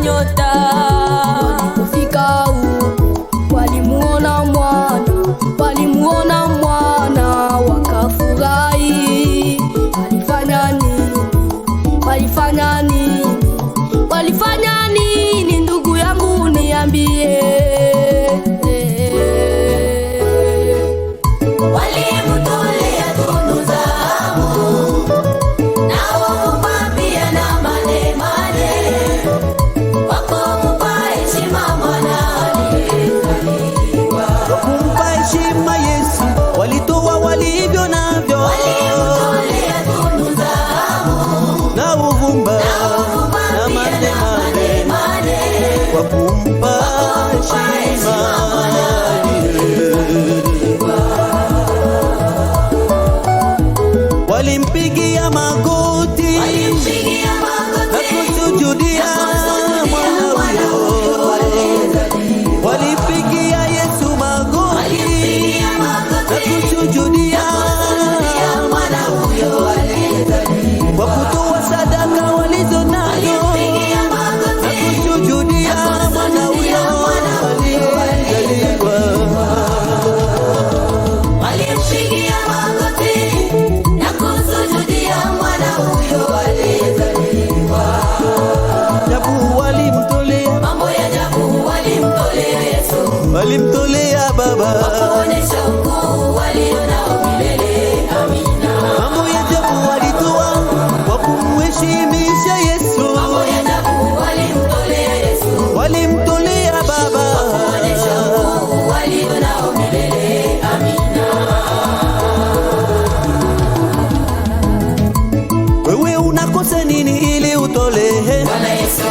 nyota. Walipofika huko walimuona mwana wakafurahi. Walifanya nini ndugu yangu niambie? Walimtolea tunu dhahabu na uvumba na manemane, wakumpa heshima mwana aliyezaliwa. Wakumpa heshima Yesu, walitoa walivyo navyo. Walimtolea tunu dhahabu na uvumba na manemane, wakumpa heshima. Walimpigia magoti na kusujudia mwana huyo. Walimpigia Yesu magoti na kusujudia mwana huyo, kwa kutoa sadaka walizo nazo na kusujudia mwana huyo aliyezaliwa. Walimpigia magoti na kusujudia mwana huyo aliyezaliwa. Jabu walimtolea, Mambo ya ajabu walimtolea Yesu, walimtolea Baba. kuonesha ukuu walionao milele. Amina. Mambo ya ajabu walitoa kwa kumheshimisha Yesu. Mambo ya ajabu walimtolea Yesu, Walimtolea Baba. kuonesha ukuu walionao milele. Amina. Wewe unakosa nini ili utolehe? Bwana Yesu,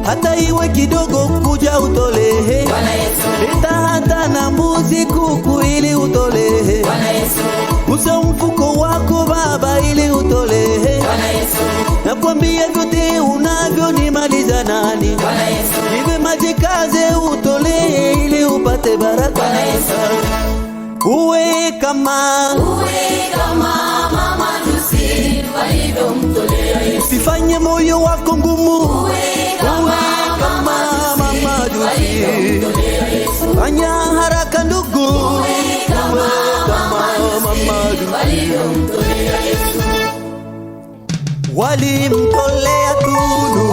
Hata iwe kidogo kuja utolehe. Bwana Yesu, Leta hata na mbuzi kuku ili utolehe. Bwana Yesu, Gusa mfuko wako Baba ili utolehe. Bwana Yesu, Nakwambia vyote unavyo ni mali za nani? Bwana Yesu, Nive majikaze utolehe ili upate baraka. Bwana Yesu, Uwe kama Mama Lucy walivyomtolea Yesu. usifanye moyo wako ngumu. Uwe kama Mama Lucy, walivyomtolea Yesu. fanya haraka ndugu. Uwe kama Mama Lucy walivyomtolea Yesu. Walimtolea tunu